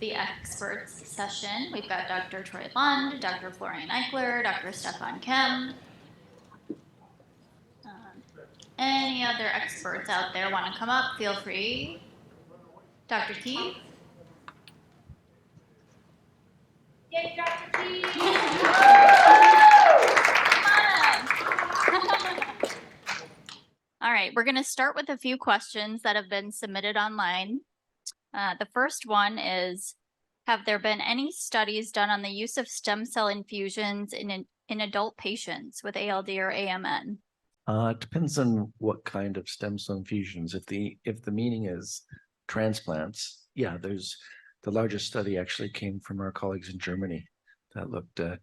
the experts session. We've got Dr. Troy Lund, Dr. Florian Eichler, Dr. Stefan Kim. Any other experts out there want to come up? Feel free. Dr. T? Yay, Dr. T! All right, we're going to start with a few questions that have been submitted online. The first one is, have there been any studies done on the use of stem cell infusions in adult patients with ALD or AMN? It depends on what kind of stem cell infusions. If the meaning is transplants, yeah, there's the largest study actually came from our colleagues in Germany that looked at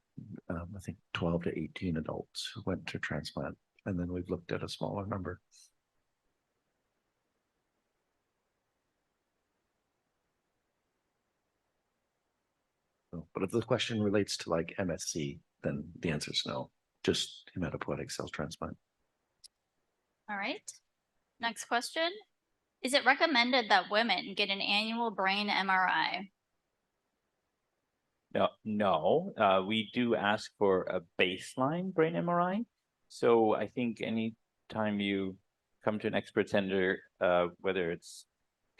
I think 12 to 18 adults who went to transplant, and then we've looked at a smaller number. But if the question relates to like MSC, then the answer is no, just hematopoietic cell transplant. All right. Next question. Is it recommended that women get an annual brain MRI? No. We do ask for a baseline brain MRI. So I think anytime you come to an expert center, whether it's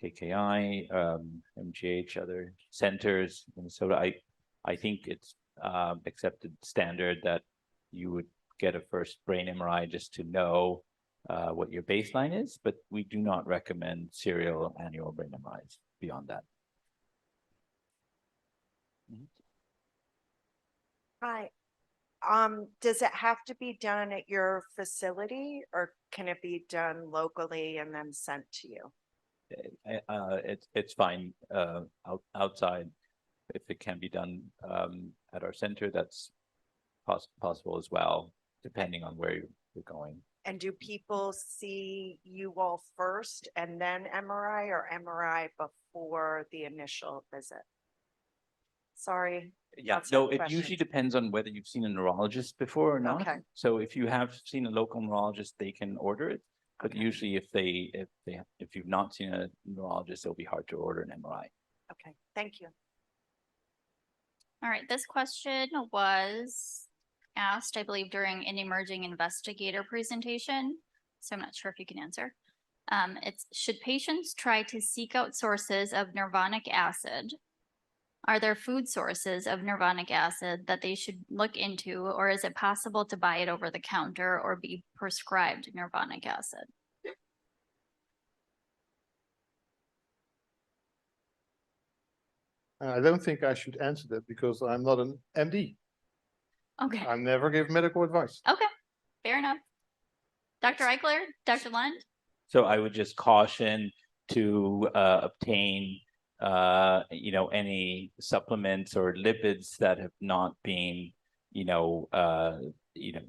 KKI, MGH, other centers, Minnesota, I think it's accepted standard that you would get a first brain MRI just to know what your baseline is, but we do not recommend serial annual brain MRIs beyond that. Hi. Does it have to be done at your facility, or can it be done locally and then sent to you? It's fine outside. If it can be done at our center, that's possible as well, depending on where you're going. And do people see you all first and then MRI, or MRI before the initial visit? Sorry. Yeah, no, it usually depends on whether you've seen a neurologist before or not. Okay. So if you have seen a local neurologist, they can order it. But usually if you've not seen a neurologist, it'll be hard to order an MRI. Okay, thank you. All right, this question was asked, I believe, during an emerging investigator presentation, so I'm not sure if you can answer. It's, should patients try to seek out sources of nirvanic acid? Are there food sources of nirvanic acid that they should look into, or is it possible to buy it over the counter or be prescribed nirvanic acid? I don't think I should answer that because I'm not an MD. Okay. I never give medical advice. Okay, fair enough. Dr. Eichler, Dr. Lund? So I would just caution to obtain any supplements or lipids that have not been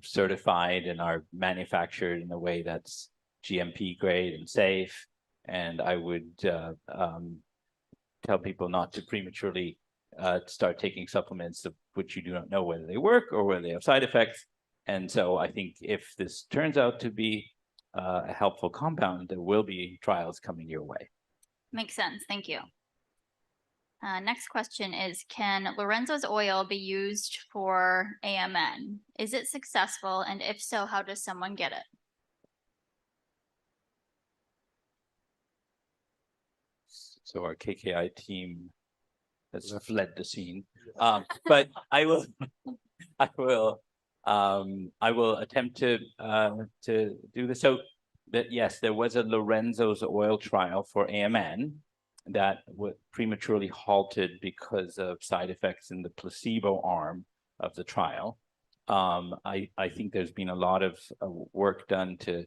certified and are manufactured in a way that's GMP grade and safe. And I would tell people not to prematurely start taking supplements of which you do not know whether they work or whether they have side effects. And so I think if this turns out to be a helpful compound, there will be trials coming your way. Makes sense, thank you. Next question is, can Lorenzo's oil be used for AMN? Is it successful? And if so, how does someone get it? So our KKI team has fled the scene. But I will attempt to do this. So that, yes, there was a Lorenzo's oil trial for AMN that was prematurely halted because of side effects in the placebo arm of the trial. I think there's been a lot of work done to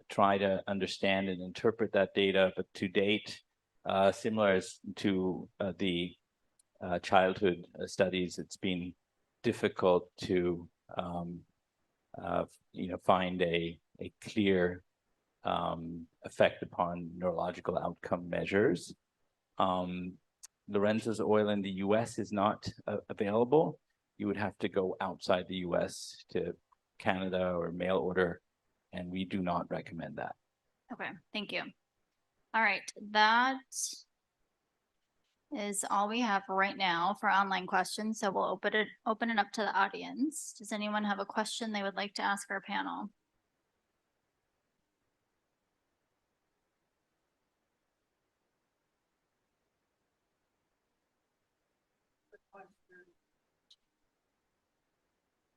try to understand and interpret that data, but to date, similar to the childhood studies, it's been difficult to find a clear effect upon neurological outcome measures. Lorenzo's oil in the US is not available. You would have to go outside the US to Canada or mail order, and we do not recommend that. Okay, thank you. All right, that is all we have right now for online questions, so we'll open it up to the audience. Does anyone have a question they would like to ask our panel?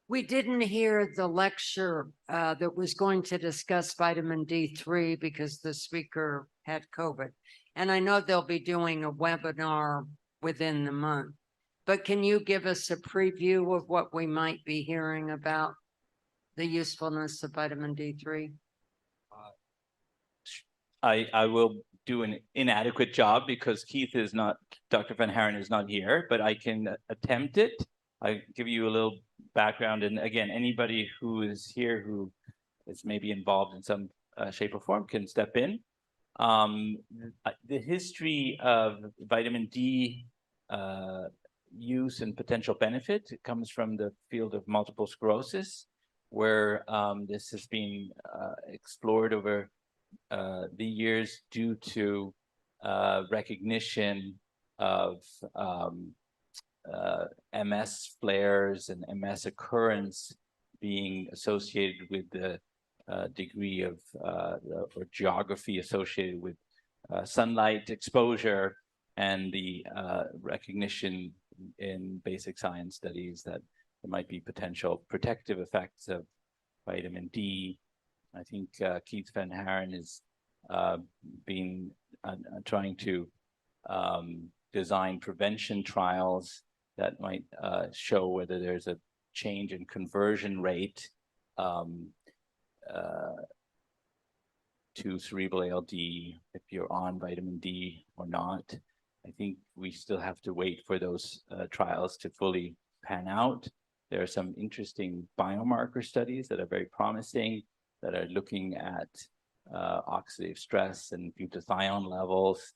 We didn't hear the lecture that was going to discuss vitamin D3 because the speaker had COVID. And I know they'll be doing a webinar within the month. But can you give us a preview of what we might be hearing about the usefulness of vitamin D3? I will do an inadequate job because Keith is not, Dr. Van Haren is not here, but I can attempt it. I give you a little background, and again, anybody who is here who is maybe involved in some shape or form can step in. The history of vitamin D use and potential benefit comes from the field of multiple sclerosis, where this has been explored over the years due to recognition of MS flares and MS occurrence being associated with the degree of or geography associated with sunlight exposure, and the recognition in basic science studies that there might be potential protective effects of vitamin D. I think Keith Van Haren has been trying to design prevention trials that might show whether there's a change in conversion rate to cerebral ALD if you're on vitamin D or not. I think we still have to wait for those trials to fully pan out. There are some interesting biomarker studies that are very promising that are looking at oxidative stress and glutathione levels,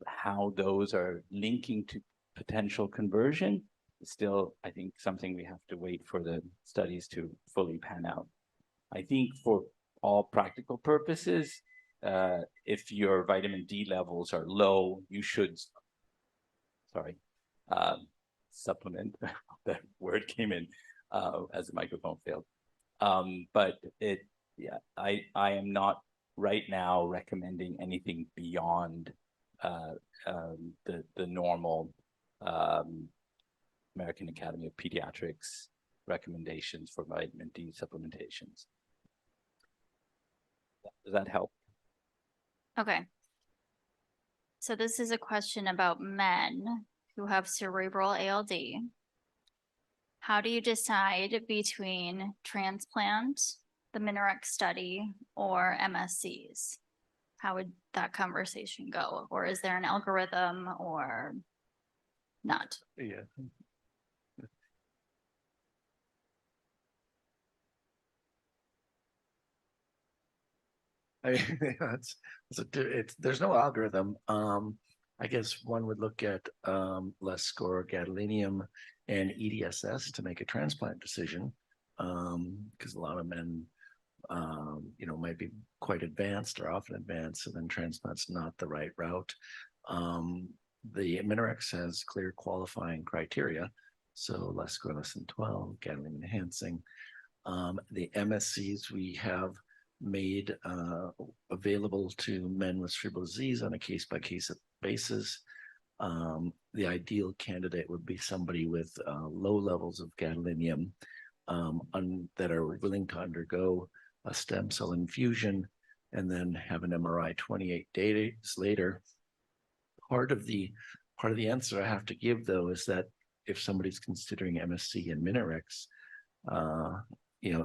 how those are linking to potential conversion. Still, I think something we have to wait for the studies to fully pan out. I think for all practical purposes, if your vitamin D levels are low, you should, supplement. That word came in as the microphone failed. But I am not right now recommending anything beyond the normal American Academy of Pediatrics recommendations for vitamin D supplementations. Does that help? Okay. So this is a question about men who have cerebral ALD. How do you decide between transplant, the Minarex study, or MSCs? How would that conversation go? Or is there an algorithm or not? Yeah. There's no algorithm. I guess one would look at less score gadolinium and EDSS to make a transplant decision, because a lot of men, might be quite advanced or often advanced, and then transplant's not the right route. The Minarex has clear qualifying criteria, so less score less than 12, gadolinium enhancing. The MSCs we have made available to men with cerebral disease on a case-by-case basis. The ideal candidate would be somebody with low levels of gadolinium that are willing to undergo a stem cell infusion and then have an MRI 28 days later. Part of the answer I have to give, though, is that if somebody's considering MSC and Minarex,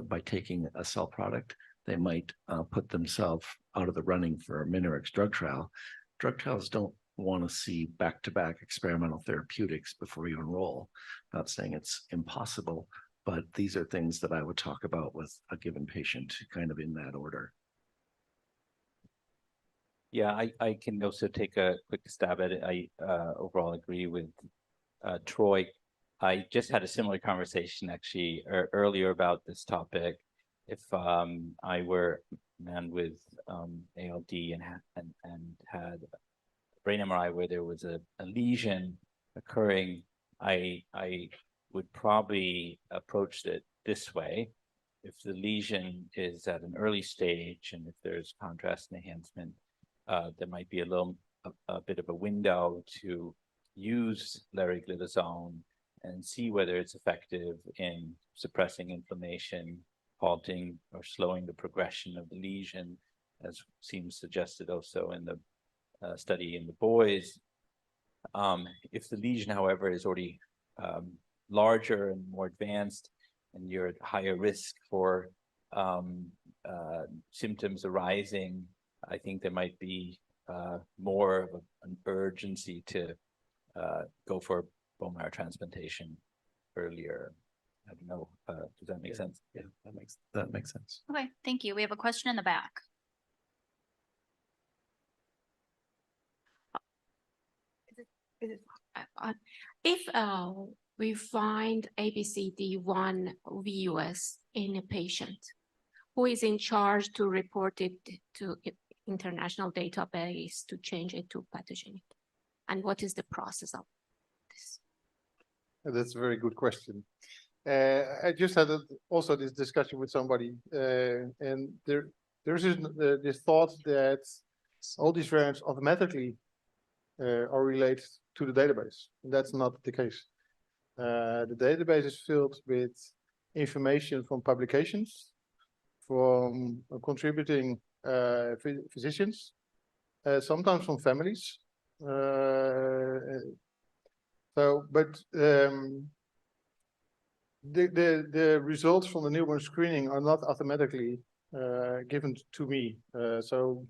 by taking a cell product, they might put themselves out of the running for a Minarex drug trial. Drug trials don't want to see back-to-back experimental therapeutics before you enroll. Not saying it's impossible, but these are things that I would talk about with a given patient kind of in that order. Yeah, I can also take a quick stab at it. I overall agree with Troy. I just had a similar conversation actually earlier about this topic. If I were a man with ALD and had brain MRI where there was a lesion occurring, I would probably approach it this way. If the lesion is at an early stage and if there's contrast enhancement, there might be a bit of a window to use leriglitazone and see whether it's effective in suppressing inflammation, halting or slowing the progression of the lesion, as seems suggested also in the study in the boys. If the lesion, however, is already larger and more advanced, and you're at higher risk for symptoms arising, I think there might be more of an urgency to go for bone marrow transplantation earlier. I don't know, does that make sense? Yeah, that makes sense. Okay, thank you. We have a question in the back. If we find ABCD1 VUS in a patient, who is in charge to report it to international database to change it to pathogenic? And what is the process of this? That's a very good question. I just had also this discussion with somebody, and there's this thought that all these variants automatically are related to the database. And that's not the case. The database is filled with information from publications, from contributing physicians, sometimes from families. The results from the newborn screening are not automatically given to me. So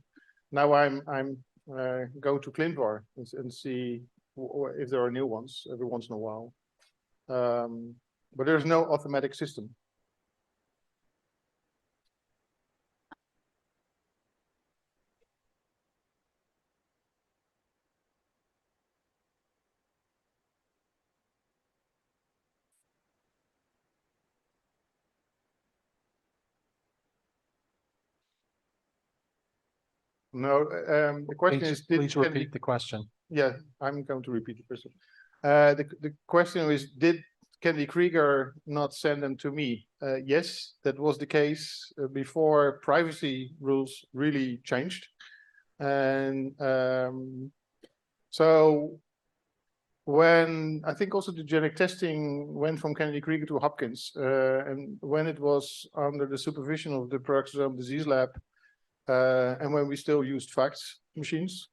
now I'm go to ClinVar and see if there are new ones every once in a while. But there's no automatic system. No, the question is, Please repeat the question. Yeah, I'm going to repeat the question. The question is, did Kennedy Krieger not send them to me? Yes, that was the case before privacy rules really changed. And so when I think also the genetic testing went from Kennedy Krieger to Hopkins, and when it was under the supervision of the Peroxisome Disease Lab, and when we still used fax machines,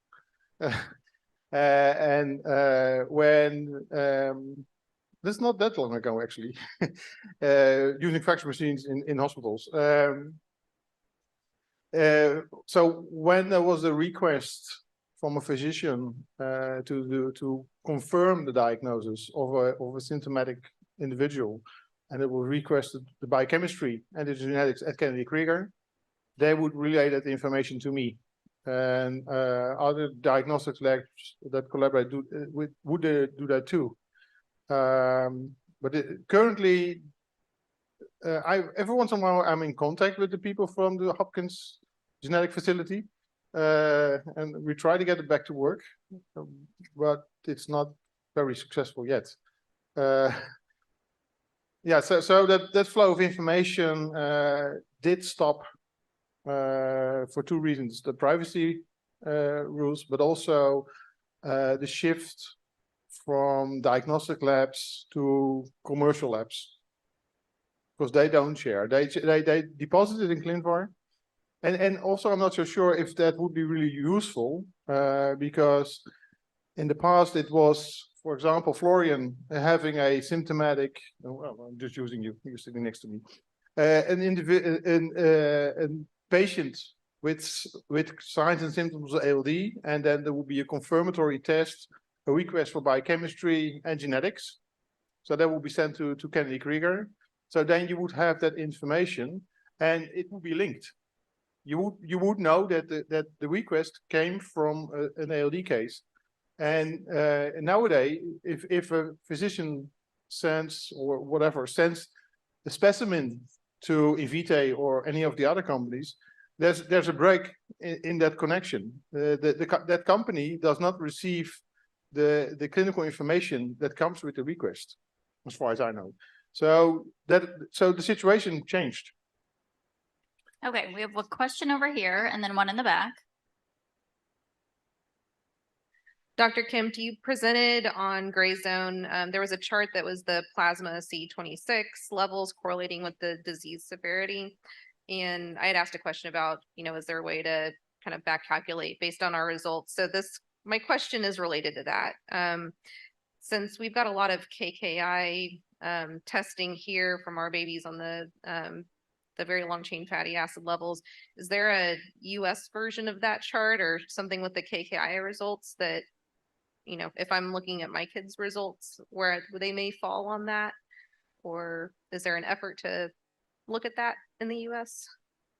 and when that's not that long ago actually, using fax machines in hospitals. So when there was a request from a physician to confirm the diagnosis of a symptomatic individual, and it was requested the biochemistry and the genetics at Kennedy Krieger, they would relay that information to me. And other diagnostics labs that collaborate would do that too. But currently, every once in a while, I'm in contact with the people from the Hopkins genetic facility, and we try to get it back to work, but it's not very successful yet. Yeah, so that flow of information did stop for two reasons: the privacy rules, but also the shift from diagnostic labs to commercial labs, because they don't share. They deposit it in ClinVar, and also I'm not so sure if that would be really useful, because in the past it was, for example, Florian having a symptomatic. Well, I'm just using you. You're sitting next to me. A patient with signs and symptoms of ALD, and then there will be a confirmatory test, a request for biochemistry and genetics. So that will be sent to Kennedy Krieger. So then you would have that information, and it would be linked. You would know that the request came from an ALD case. And nowadays, if a physician sends or whatever sends the specimen to Invitae or any of the other companies, there's a break in that connection. That company does not receive the clinical information that comes with the request, as far as I know. So the situation changed. Okay, we have a question over here and then one in the back. Dr. Kim, you presented on Gray Zone, there was a chart that was the plasma C26 levels correlating with the disease severity. And I had asked a question about, is there a way to kind of back calculate based on our results? So my question is related to that. Since we've got a lot of KKI testing here from our babies on the very long chain fatty acid levels, is there a US version of that chart or something with the KKI results that, if I'm looking at my kids' results, where they may fall on that? Or is there an effort to look at that in the US?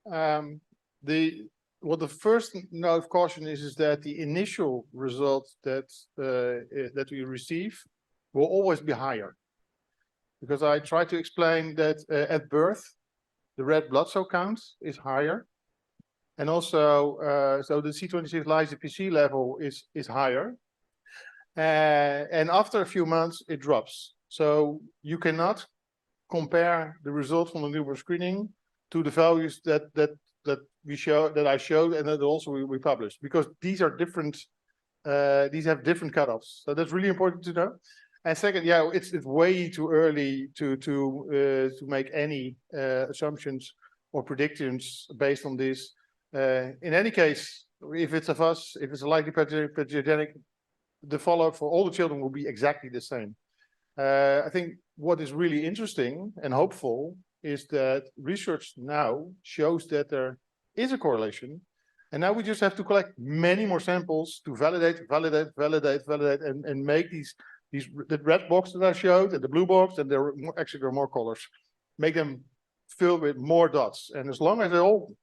The first note of caution is that the initial results that we receive will always be higher, because I try to explain that at birth the red blood cell count is higher, and also so the C26 lyso-Pc level is higher, and after a few months it drops. So you cannot compare the results from the newborn screening to the values that I showed and that also we published, because these are different. These have different cutoffs, so that's really important to know. And second, yeah, it's way too early to make any assumptions or predictions based on this. In any case, if it's a likely pathogenic, the follow-up for all the children will be exactly the same. I think what is really interesting and hopeful is that research now shows that there is a correlation, and now we just have to collect many more samples to validate, and make the red box that I showed and the blue box, and there are more colors, make them filled with more dots. And as long as they all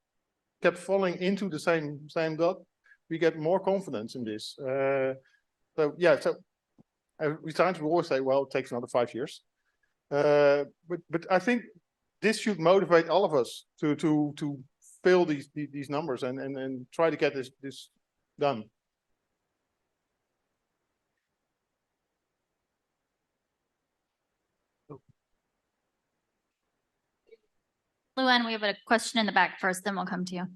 kept falling into the same dot, we get more confidence in this. So yeah, we always say, well, it takes another 5 years. But I think this should motivate all of us to fill these numbers and try to get this done. Luann, we have a question in the back first, then we'll come to you.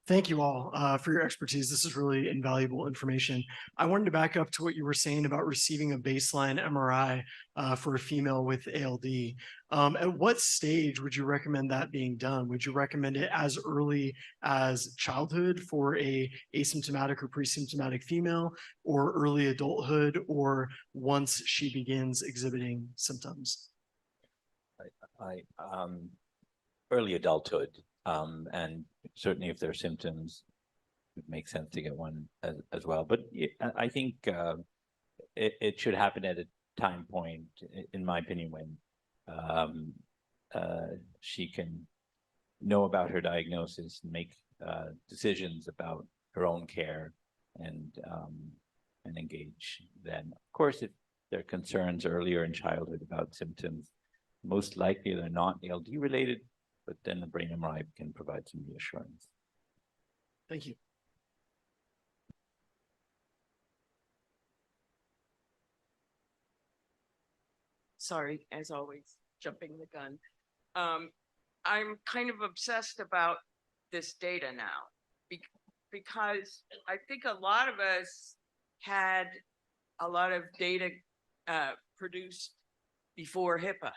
Thank you all for your expertise. This is really invaluable information. I wanted to back up to what you were saying about receiving a baseline MRI for a female with ALD. At what stage would you recommend that being done? Would you recommend it as early as childhood for a asymptomatic or pre-symptomatic female, or early adulthood, or once she begins exhibiting symptoms? Early adulthood. And certainly if there are symptoms, it makes sense to get one as well. But I think it should happen at a time point, in my opinion, when she can know about her diagnosis and make decisions about her own care and engage then. Of course, if there are concerns earlier in childhood about symptoms, most likely they're not ALD related, but then the brain MRI can provide some reassurance. Thank you. Sorry, as always, jumping the gun. I'm kind of obsessed about this data now because I think a lot of us had a lot of data produced before HIPAA.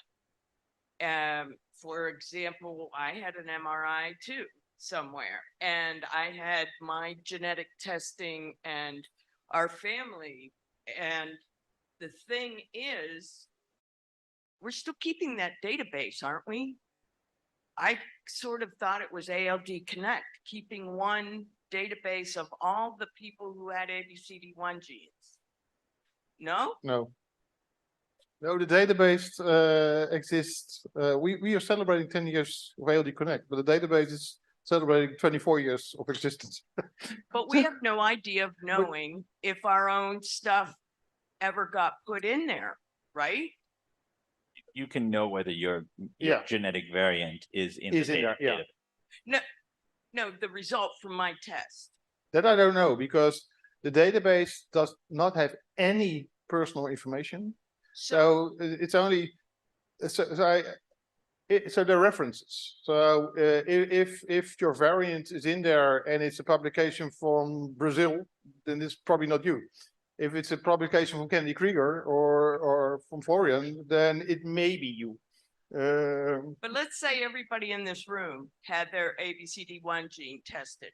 For example, I had an MRI too somewhere, and I had my genetic testing and our family. And the thing is, we're still keeping that database, aren't we? I sort of thought it was ALD Connect, keeping one database of all the people who had ABCD1 genes. No? No, the database exists. We are celebrating 10 years of ALD Connect, but the database is celebrating 24 years of existence. But we have no idea of knowing if our own stuff ever got put in there, right? You can know whether your genetic variant is in Is the in there, yeah. data. No, No, the result from my test. That I don't know because the database does not have any personal information. So it's only, so they're references. So if your variant is in there and it's a publication from Brazil, then it's probably not you. If it's a publication from Kennedy Krieger or from Florian, then it may be you. But let's say everybody in this room had their ABCD1 gene tested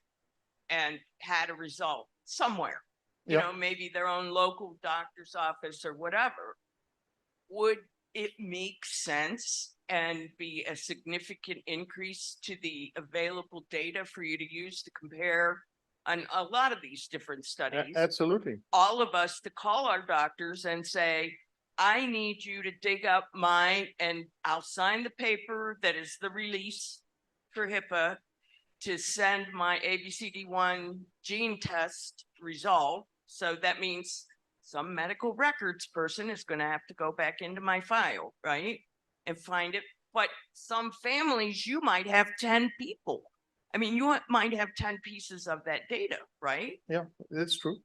and had a result somewhere, you Yeah. know, maybe their own local doctor's office or whatever. Would it make sense and be a significant increase to the available data for you to use to compare on a lot of these different studies? Absolutely. All of us to call our doctors and say, I need you to dig up and I'll sign the paper that is the release for HIPAA to send my ABCD1 gene test result. So that means some medical records person is going to have to go back into my file, right? And find it. But some families, you might have 10 people. I mean, you might have 10 pieces of that data, right? Yeah, that's true.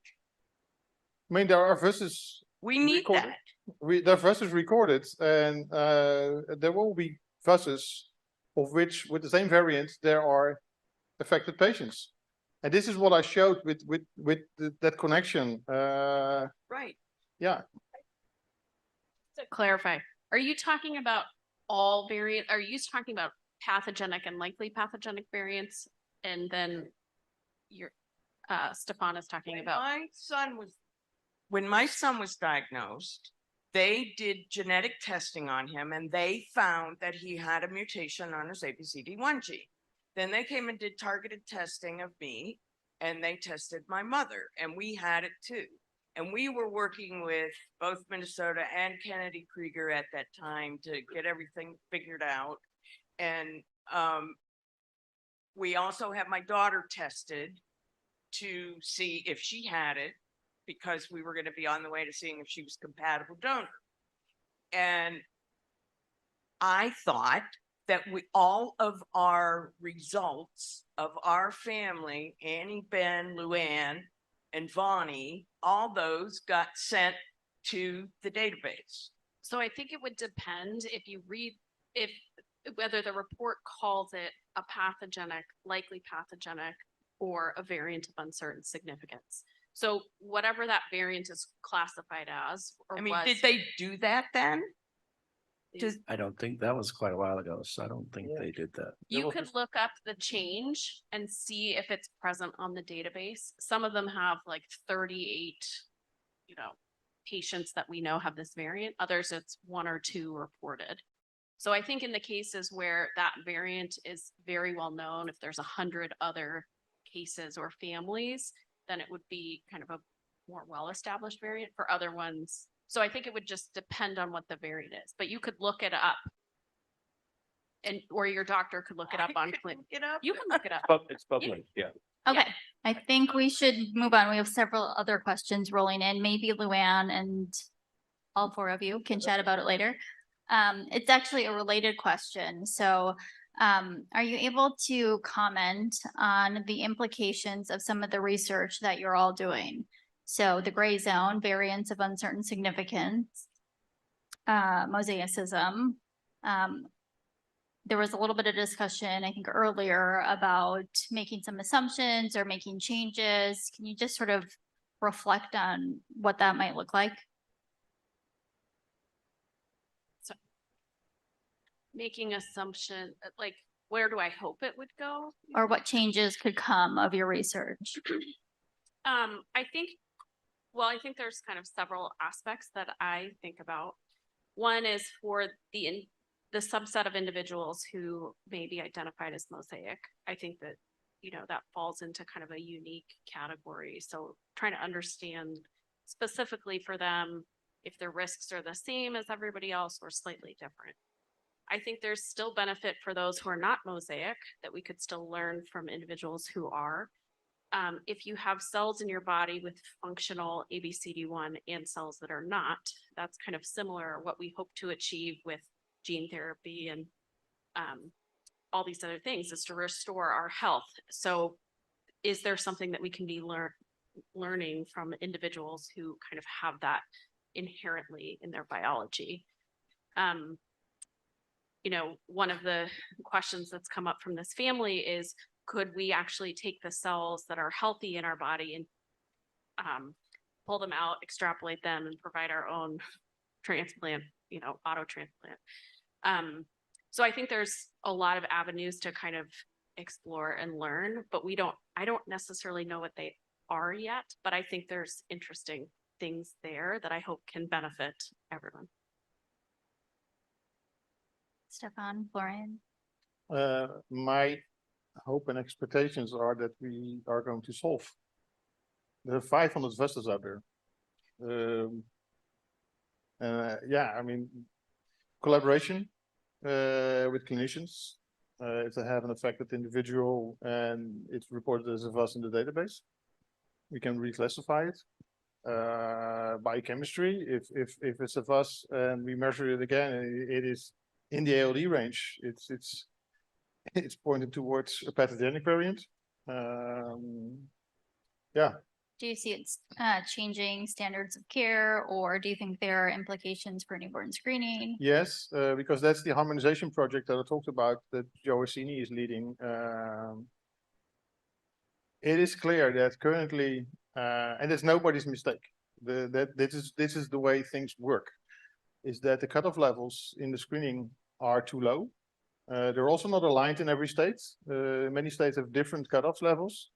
I mean, there are verses We need recorded. that. There are verses recorded, and there will be verses of which, with the same variant, there are affected patients. And this is what I showed with that connection. Right. Yeah. To clarify, are you talking about all variant, are you talking about pathogenic and likely pathogenic variants? And then your Stefan is talking about. When my son was diagnosed, they did genetic testing on him and they found that he had a mutation on his ABCD1 gene. Then they came and did targeted testing of me and they tested my mother and we had it too. And we were working with both Minnesota and Kennedy Krieger at that time to get everything figured out. And we also had my daughter tested to see if she had it because we were going to be on the way to seeing if she was compatible donor. And I thought that all of our results of our family, Annie, Ben, Luann, and Vonnie, all those got sent to the database. So I think it would depend if you read, whether the report calls it a pathogenic, likely pathogenic, or a variant of uncertain significance. So whatever that variant is classified as. Or I mean, did they do that then? I don't think that was quite a while ago, so I don't think they did that. You could look up the change and see if it's present on the database. Some of them have like 38, patients that we know have this variant. Others, it's 1 or 2 reported. So I think in the cases where that variant is very well known, if there's 100 other cases or families, then it would be kind of a more well-established variant. For other ones, so I think it would just depend on what the variant is, but you could look it up. Or your doctor could look it up on Clinic. You can look it up. It's public, yeah. Okay, I think we should move on. We have several other questions rolling in. Maybe Luann and all 4 of you can chat about it later. It's actually a related question. So are you able to comment on the implications of some of the research that you're all doing? So the gray zone, variants of uncertain significance, mosaicism. There was a little bit of discussion, I think, earlier about making some assumptions or making changes. Can you just sort of reflect on what that might look like? So making assumption, like, where do I hope it would go? Or what changes could come of your research? I think there's kind of several aspects that I think about. One is for the subset of individuals who may be identified as mosaic. I think that, that falls into kind of a unique category. So trying to understand specifically for them, if their risks are the same as everybody else or slightly different. I think there's still benefit for those who are not mosaic, that we could still learn from individuals who are. If you have cells in your body with functional ABCD1 and cells that are not, that's kind of similar what we hope to achieve with gene therapy and all these other things is to restore our health. So is there something that we can be learning from individuals who kind of have that inherently in their biology? You know, one of the questions that's come up from this family is, could we actually take the cells that are healthy in our body and pull them out, extrapolate them, and provide our own transplant, you know, auto transplant? So I think there's a lot of avenues to kind of explore and learn, but I don't necessarily know what they are yet, but I think there's interesting things there that I hope can benefit everyone. Stefan, Florian, My hope and expectations are that we are going to solve. There are 500 vessels out there. Yeah, I mean, collaboration with clinicians. If they have an affected individual and it's reported as a VUS in the database, we can reclassify it. Biochemistry, if it's a VUS and we measure it again, and it is in the ALD range, it's pointed towards a pathogenic variant. Yeah. do you see it's changing standards of care, or do you think there are implications for newborn screening? Yes, because that's the harmonization project that I talked about that Joe Orsini is leading. It is clear that currently, and it's nobody's mistake, this is the way things work, is that the cutoff levels in the screening are too low. They're also not aligned in every state. Many states have different cutoff levels.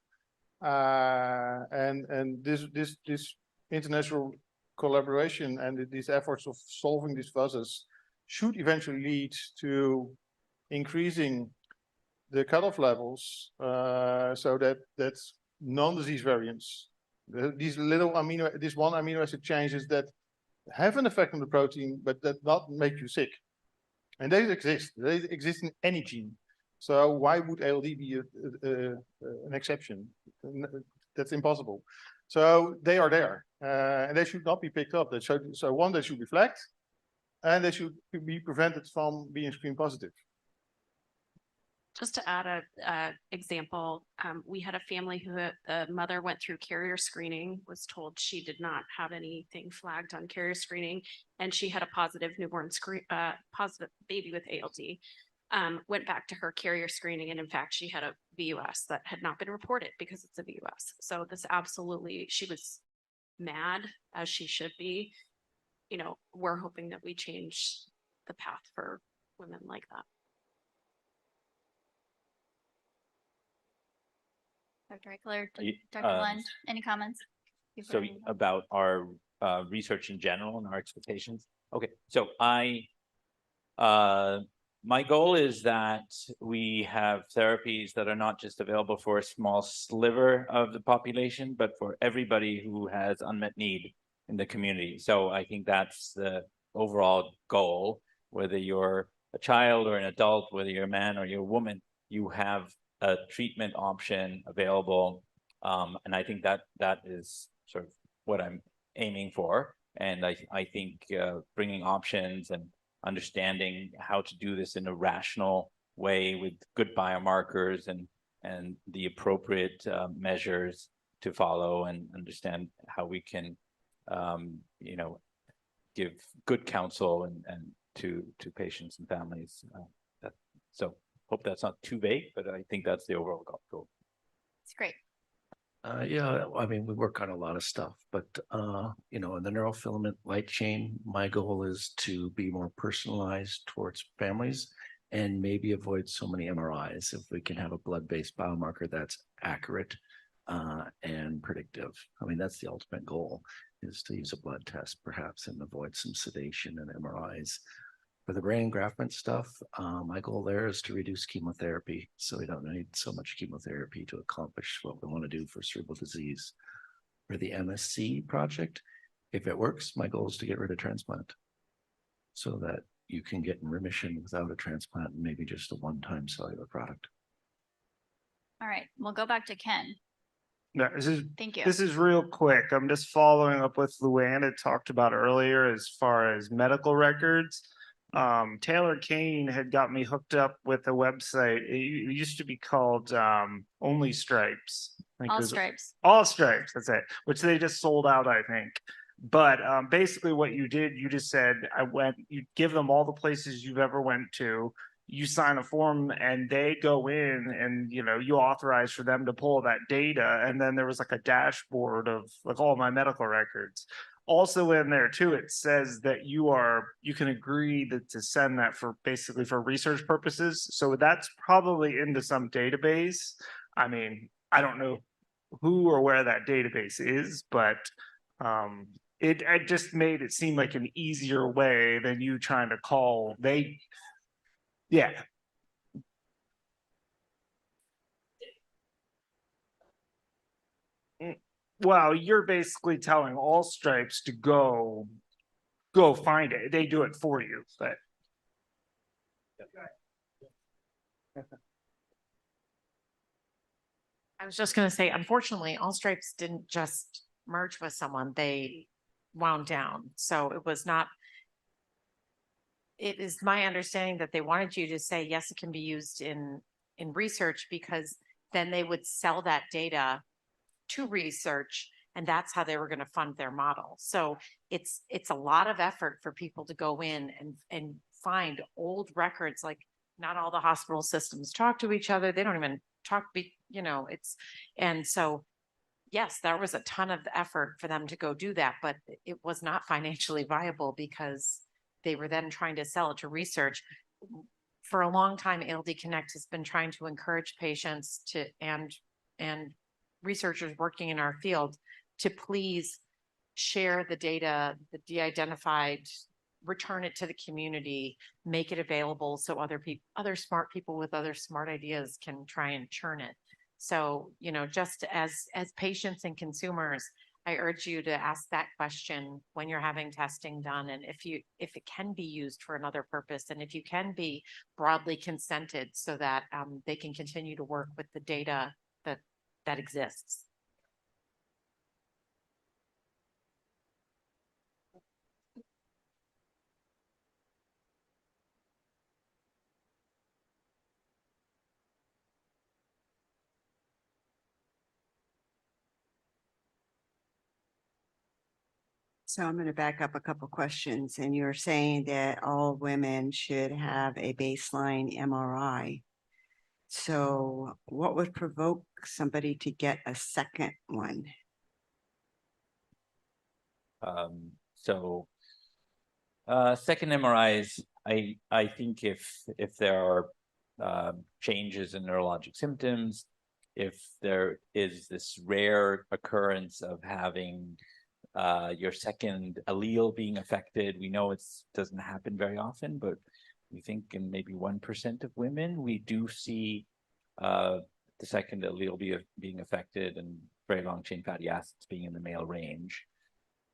And this international collaboration and these efforts of solving these fuzzes should eventually lead to increasing the cutoff levels, so that's non-disease variants. These little this one amino acid changes that have an effect on the protein, but that not make you sick. And they exist. They exist in any gene. So why would ALD be an exception? That's impossible. So they are there, and they should not be picked up. So one, they should be flagged, and they should be prevented from being screen positive. Just to add a example, we had a family who the mother went through carrier screening, was told she did not have anything flagged on carrier screening, and she had a positive newborn positive baby with ALD. Went back to her carrier screening, and in fact, she had a VUS that had not been reported because it's a VUS. So this absolutely, she was mad, as she should be. You know, we're hoping that we change the path for women like that. Dr. Eichler, Are you- Dr. Lund, any comments? So about our research in general and our expectations. Okay, so my goal is that we have therapies that are not just available for a small sliver of the population, but for everybody who has unmet need in the community. So I think that's the overall goal, whether you're a child or an adult, whether you're a man or you're a woman, you have a treatment option available. And I think that is sort of what I'm aiming for. And I think bringing options and understanding how to do this in a rational way with good biomarkers and the appropriate measures to follow, and understand how we can, you know, give good counsel and to patients and families. So hope that's not too vague, but I think that's the overall goal. It's great. Yeah, I mean, we work on a lot of stuff, but you know, in the neurofilament light chain, my goal is to be more personalized towards families and maybe avoid so many MRIs if we can have a blood-based biomarker that's accurate and predictive. I mean, that's the ultimate goal, is to use a blood test perhaps and avoid some sedation and MRIs. For the brain engraftment stuff, my goal there is to reduce chemotherapy, so we don't need so much chemotherapy to accomplish what we want to do for cerebral disease. For the MSC project, if it works, my goal is to get rid of transplant, so that you can get in remission without a transplant and maybe just a one-time cellular product. All right, we'll go back to Ken. No, Thank you. this is real quick. I'm just following up with Luann had talked about earlier as far as medical records. Taylor Kane had got me hooked up with a website. It used to be called Only Stripes. I think it All was- stripes. All Stripes, that's it, which they just sold out, I think. But basically what you did, you just said, you give them all the places you've ever went to, you sign a form and they go in and, you know, you authorize for them to pull that data. And then there was like a dashboard of like all my medical records. Also in there too, it says that you can agree to send that for basically for research purposes. So that's probably into some database. I mean, I don't know who or where that database is, but it just made it seem like an easier way than you trying to call. Yeah. Well, you're basically telling All Stripes to go find it. They do it for you, but. I was just gonna say, unfortunately, All Stripes didn't just merge with someone, they wound down, so it was not. It is my understanding that they wanted you to say, yes, it can be used in research, because then they would sell that data to research, and that's how they were gonna fund their model. So it's a lot of effort for people to go in and find old records, like not all the hospital systems talk to each other, they don't even you know, and so, yes, there was a ton of effort for them to go do that, but it was not financially viable because they were then trying to sell it to research. For a long time, ALD Connect has been trying to encourage patients and researchers working in our field to please share the data, the de-identified, return it to the community, make it available so other smart people with other smart ideas can try and churn it. So, you know, just as patients and consumers, I urge you to ask that question when you're having testing done, and if it can be used for another purpose, and if you can be broadly consented so that they can continue to work with the data that exists. So I'm going to back up a couple questions, and you're saying that all women should have a baseline MRI. So what would provoke somebody to get a second one? Second MRIs, I think if there are changes in neurologic symptoms, if there is this rare occurrence of having your second allele being affected, we know it doesn't happen very often, but we think in maybe 1% of women, we do see the second allele being affected, and very long chain fatty acids being in the male range.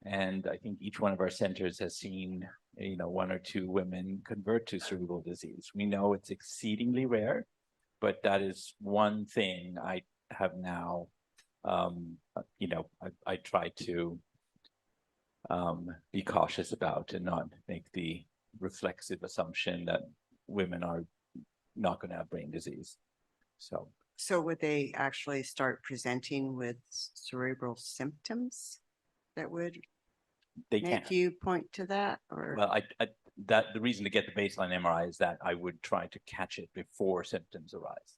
And I think each one of our centers has seen, you know, 1 or 2 women convert to cerebral disease. We know it's exceedingly rare, but that is one thing I have now, you know, I try to be cautious about and not make the reflexive assumption that women are not going to have brain disease. So would they actually start presenting with cerebral symptoms that would make you point to that? Or well, the reason to get the baseline MRI is that I would try to catch it before symptoms arise.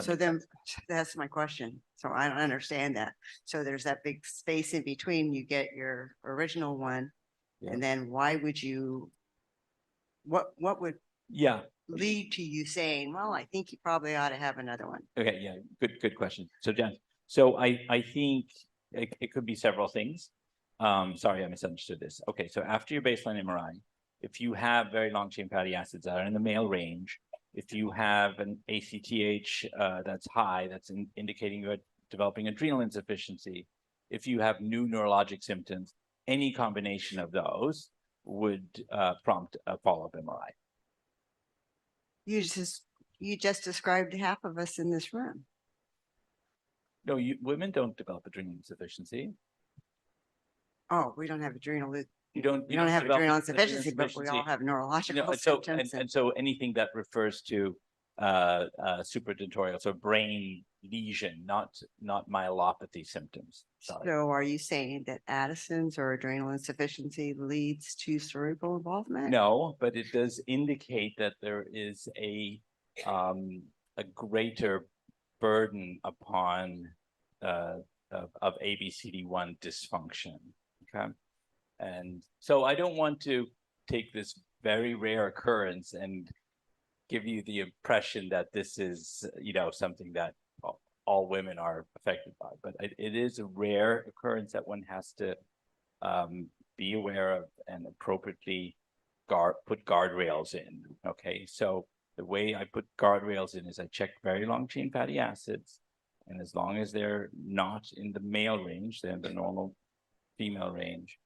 So then that's my question. So I don't understand that. So there's that big space in between. You get your original one, and then why would you? What would lead to you saying, well, I think you probably ought to have another one? Okay, yeah, good question. So Jen, so I think it could be several things. Sorry, I misunderstood this. Okay, so after your baseline MRI, if you have very long chain fatty acids that are in the male range, if you have an ACTH that's high, that's indicating you're developing adrenal insufficiency, if you have new neurologic symptoms, any combination of those would prompt a follow-up MRI. You just described half of us in this room. No, women don't develop adrenal insufficiency. Oh, we don't have adrenal We don't have develop adrenal adrenal insufficiency, but we all insufficiency. have neurological And so, symptoms. and so anything that refers to supratentorial, so brain lesion, not myelopathy symptoms. Sorry. So are you saying that Addison's or adrenal insufficiency leads to cerebral involvement? No, but it does indicate that there is a greater burden upon of ABCD1 dysfunction. Okay. And so I don't want to take this very rare occurrence and give you the impression that this is, something that all women are affected by, but it is a rare occurrence that one has to be aware of and appropriately put guardrails in. Okay, so the way I put guardrails in is I check very long chain fatty acids, and as long as they're not in the male range, they're in the normal female range,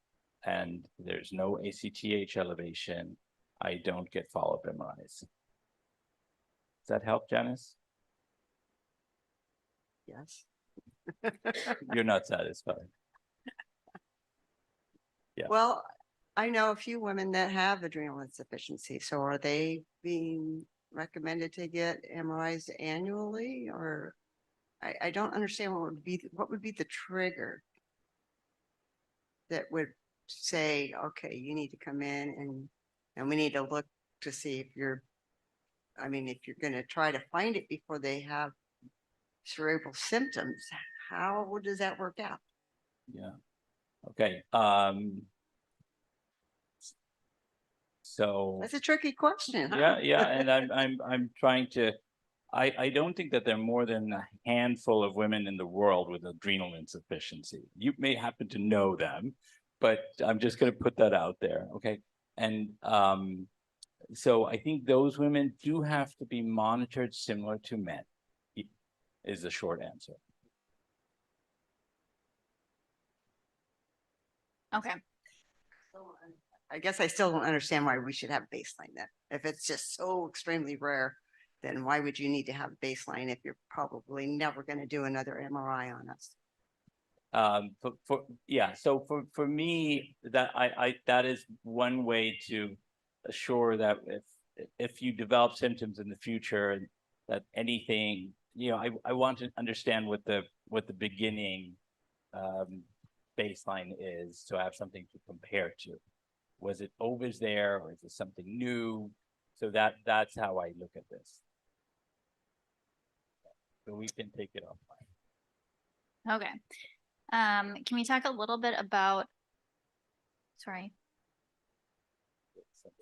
and there's no ACTH elevation, I don't get follow-up MRIs. Does that help, Janice? Yes. You're not satisfied. Yeah. Well, I know a few women that have adrenal insufficiency. So are they being recommended to get MRIs annually, or I don't understand what would be the trigger that would say, okay, you need to come in and we need to look to see if you're going to try to find it before they have cerebral symptoms. How does that work out? Yeah. Okay. So That's a tricky question. Huh? yeah, and I'm trying to. I don't think that there are more than a handful of women in the world with adrenal insufficiency. You may happen to know them, but I'm just going to put that out there. Okay. And so I think those women do have to be monitored similar to men, is the short answer. Okay. I guess I still don't understand why we should have baseline then. If it's just so extremely rare, then why would you need to have baseline if you're probably never going to do another MRI on us? So for me, that that is one way to assure that if you develop symptoms in the future and that anything, I want to understand what the beginning baseline is, to have something to compare to. Was it always there, or is it something new? So that's how I look at this. So we can take it offline. Okay. Can we talk a little bit about, sorry.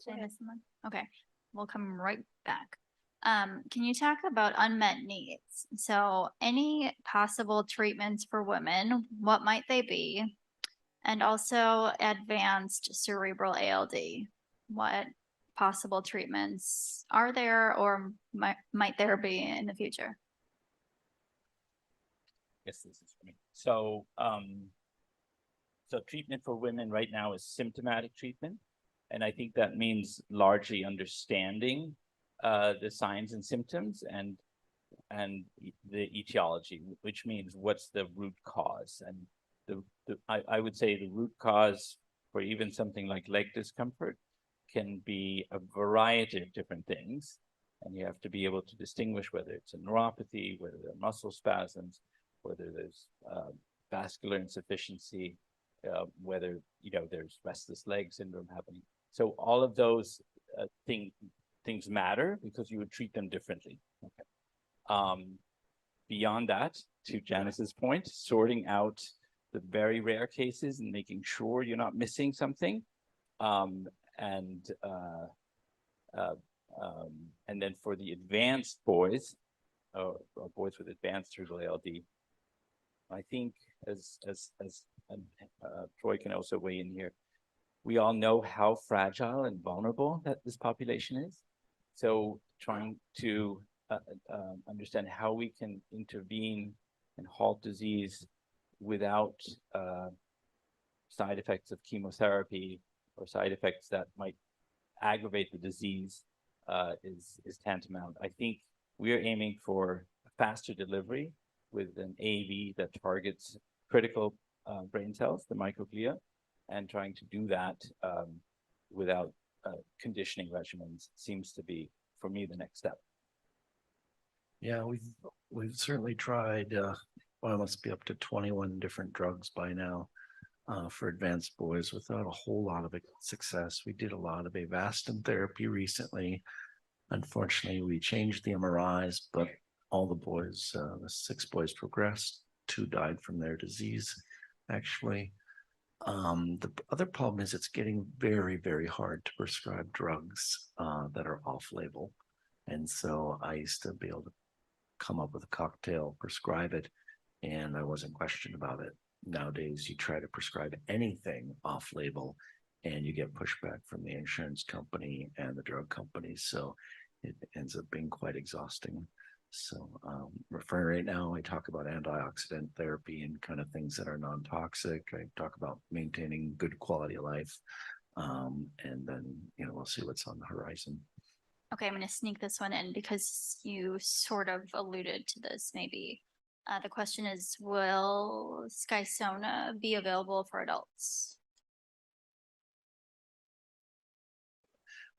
Did I miss someone? Okay, we'll come right back. Can you talk about unmet needs? So any possible treatments for women, what might they be? And also advanced cerebral ALD. What possible treatments are there, or might there be in the future? Yes, this is for me. So, so treatment for women right now is symptomatic treatment. And I think that means largely understanding the signs and symptoms and the etiology, which means what's the root cause. And I would say the root cause for even something like leg discomfort can be a variety of different things. And you have to be able to distinguish whether it's a neuropathy, whether there are muscle spasms, whether there's vascular insufficiency, whether there's restless leg syndrome happening. So all of those things matter because you would treat them differently. Okay. Beyond that, to Janice's point, sorting out the very rare cases and making sure you're not missing something, and then for the advanced boys, or boys with advanced cerebral ALD, I think as Troy can also weigh in here, we all know how fragile and vulnerable that this population is. So trying to understand how we can intervene and halt disease without side effects of chemotherapy or side effects that might aggravate the disease is tantamount. I think we are aiming for faster delivery with an AAV that targets critical brain cells, the microglia, and trying to do that without conditioning regimens seems to be, for me, the next step. Yeah, we've certainly tried, well, it must be up to 21 different drugs by now for advanced boys without a whole lot of success. We did a lot of Avastin therapy recently. Unfortunately, we changed the MRIs, but all the boys, the 6 boys progressed, 2 died from their disease, actually. The other problem is it's getting very, very hard to prescribe drugs that are off-label. And so I used to be able to come up with a cocktail, prescribe it, and I wasn't questioned about it. Nowadays, you try to prescribe anything off-label and you get pushback from the insurance company and the drug companies. So it ends up being quite exhausting. So referring right now, I talk about antioxidant therapy and kind of things that are non-toxic. I talk about maintaining good quality of life. And then, we'll see what's on the horizon. Okay, I'm going to sneak this one in because you sort of alluded to this maybe. The question is, will Skysona be available for adults?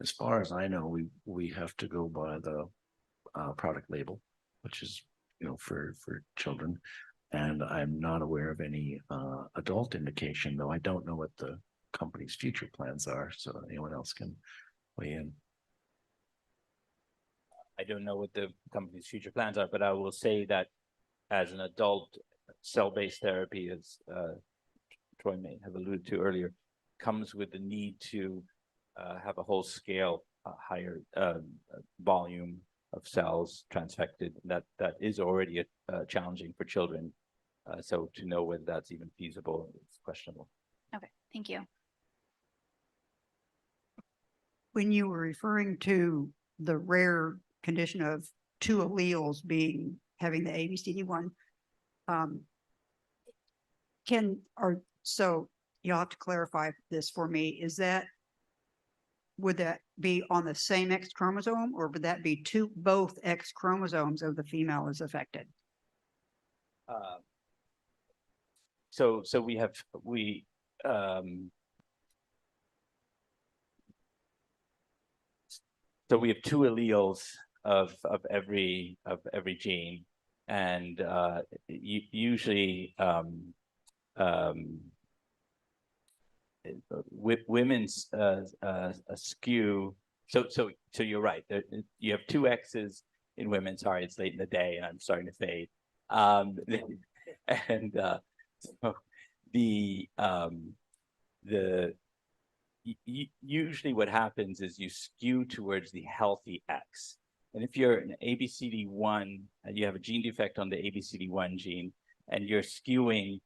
As far as I know, we have to go by the product label, which is, for children. And I'm not aware of any adult indication, though I don't know what the company's future plans are. So anyone else can weigh in. I don't know what the company's future plans are, but I will say that as an adult, cell-based therapy, as Troy may have alluded to earlier, comes with the need to have a whole scale, higher volume of cells transfected. That is already challenging for children. So to know whether that's even feasible is questionable. Okay, thank you. When you were referring to the rare condition of 2 alleles having the ABCD1, so you'll have to clarify this for me. Would that be on the same X chromosome, or would that be both X chromosomes of the female is affected? So we have 2 alleles of every gene, and usually women's skew. So you're right. You have 2 X's in women. Sorry, it's late in the day and I'm starting to fade. So usually what happens is you skew towards the healthy X. And if you're an ABCD1 and you have a gene defect on the ABCD1 gene and you're skewing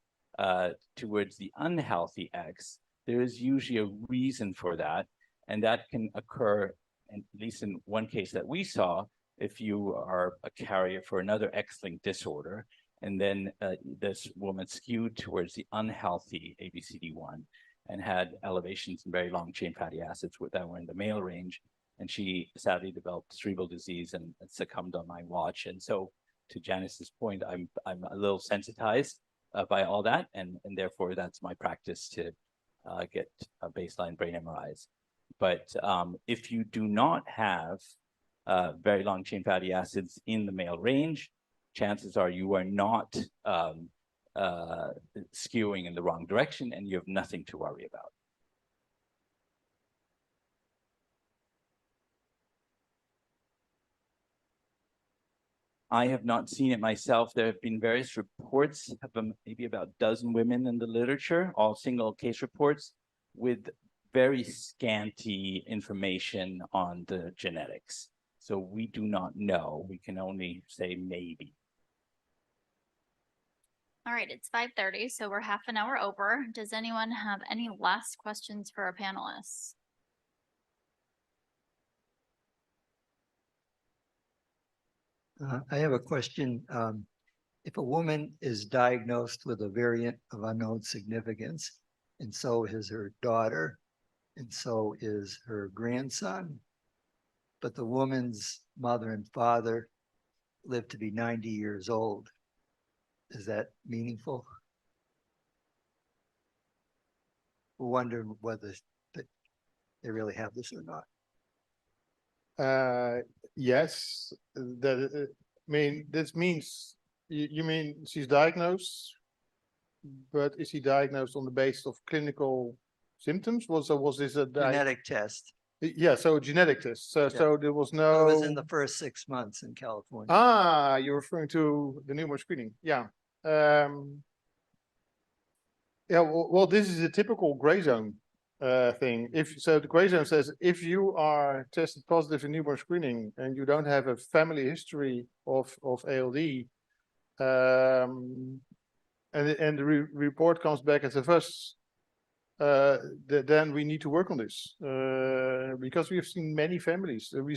towards the unhealthy X, there is usually a reason for that. And that can occur, at least in one case that we saw, if you are a carrier for another X-linked disorder, and then this woman skewed towards the unhealthy ABCD1 and had elevations in very long chain fatty acids that were in the male range. And she sadly developed cerebral disease and succumbed on my watch. And so to Janice's point, I'm a little sensitized by all that. And therefore that's my practice to get a baseline brain MRIs. But if you do not have very long chain fatty acids in the male range, chances are you are not skewing in the wrong direction and you have nothing to worry about. I have not seen it myself. There have been various reports of maybe about a dozen women in the literature, all single case reports with very scanty information on the genetics. So we do not know. We can only say maybe. All right, it's 5:30, so we're half an hour over. Does anyone have any last questions for our panelists? I have a question. If a woman is diagnosed with a variant of unknown significance, and so is her daughter, and so is her grandson, but the woman's mother and father live to be 90 years old, is that meaningful? wonder whether that they really have this or not. Yes, I mean, this means, you mean she's diagnosed, but is she diagnosed on the basis of clinical symptoms? Was this a Genetic test. Yeah, so a genetic test. So, Yeah. so there was It no. was in the first 6 months in California. Ah, you're referring to the newborn screening. Yeah. Yeah, well, this is a typical gray zone thing. If so, the gray zone says if you are tested positive in newborn screening and you don't have a family history of ALD, and the report comes back as a fuss, then we need to work on this because we have seen many families. We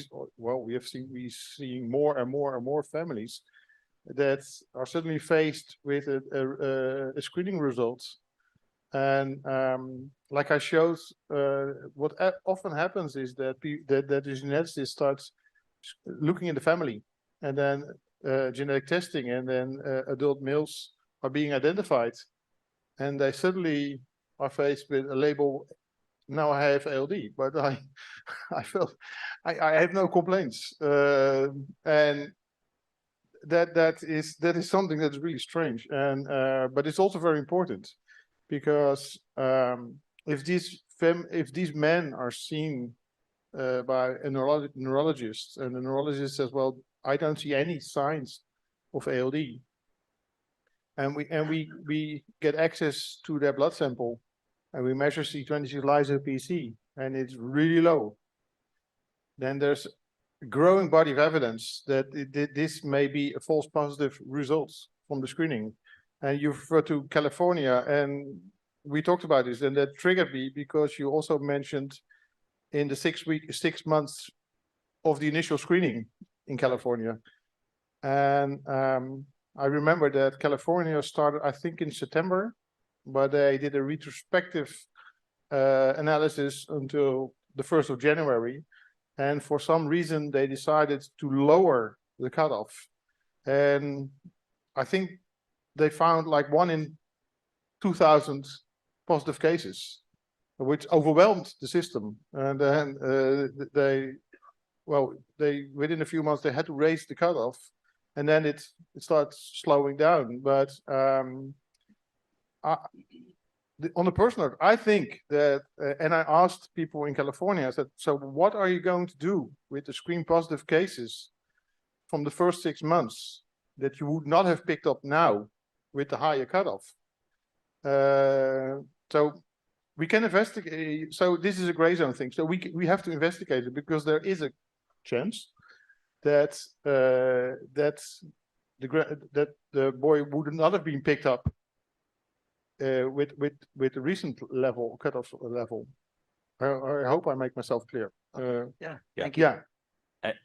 see more and more and more families that are suddenly faced with a screening result. And like I showed, what often happens is that that the geneticist starts looking in the family, and then genetic testing, and then adult males are being identified, and they suddenly are faced with a label. Now I have ALD, but I have no complaints, and that is something that's really strange, and but it's also very important. Because if these men are seen by a neurologist, and the neurologist says, "Well, I don't see any signs of ALD," and we get access to their blood sample, and we measure C26 lyso-Pc, and it's really low, then there's a growing body of evidence that this may be a false positive result from the screening. And you refer to California, and we talked about this, and that triggered me because you also mentioned in the 6 months of the initial screening in California. And I remember that California started, I think, in September, but they did a retrospective analysis until the 1st of January. And for some reason, they decided to lower the cutoff. And I think they found like 1 in 2,000 positive cases, which overwhelmed the system. And then they within a few months they had to raise the cutoff, and then it starts slowing down. But on a personal note, I think that, and I asked people in California, I said, so what are you going to do with the screen positive cases from the first 6 months that you would not have picked up now with the higher cutoff? So we can investigate. So this is a gray zone thing. So we have to investigate it, because there is a chance that that the boy would not have been picked up with the recent level cutoff level. I hope I make myself clear. Yeah. Thank you. Yeah.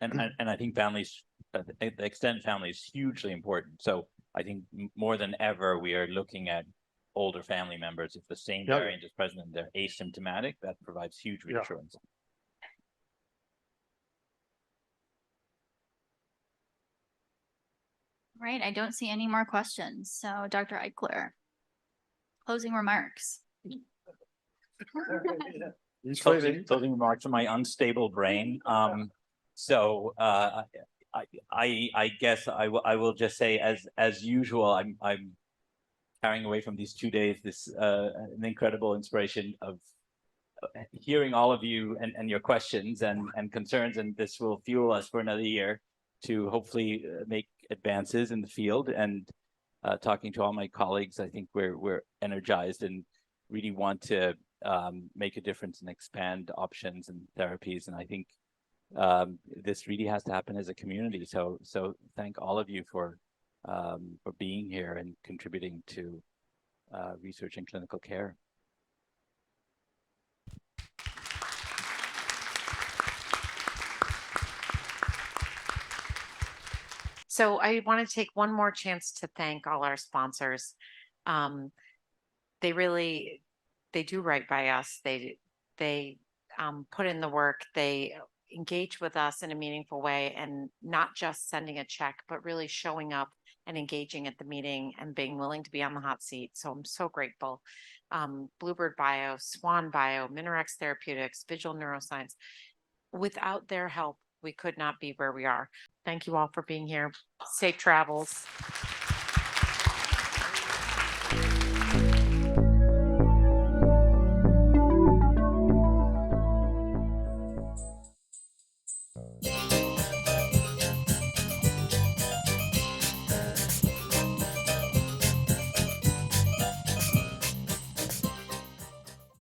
And I think families, the extended family is hugely important. So I think more than ever, we are looking at older family members. If the same variant is present and they're asymptomatic, that provides huge reassurance. Right, I don't see any more questions. So Dr. Eichler, closing remarks. Closing remarks from my unstable brain. So I guess I will just say, as usual, I'm carrying away from these 2 days this an incredible inspiration of hearing all of you and your questions and concerns, and this will fuel us for another year to hopefully make advances in the field. And talking to all my colleagues, I think we're energized and really want to make a difference and expand options and therapies. And I think this really has to happen as a community. So thank all of you for being here and contributing to research and clinical care. So I want to take one more chance to thank all our sponsors. They do right by us. They put in the work. They engage with us in a meaningful way, and not just sending a check, but really showing up and engaging at the meeting and being willing to be on the hot seat. So I'm so grateful. Bluebird Bio, Swan Bio, Minorex Therapeutics, Visual Neuroscience. Without their help, we could not be where we are. Thank you all for being here. Safe travels.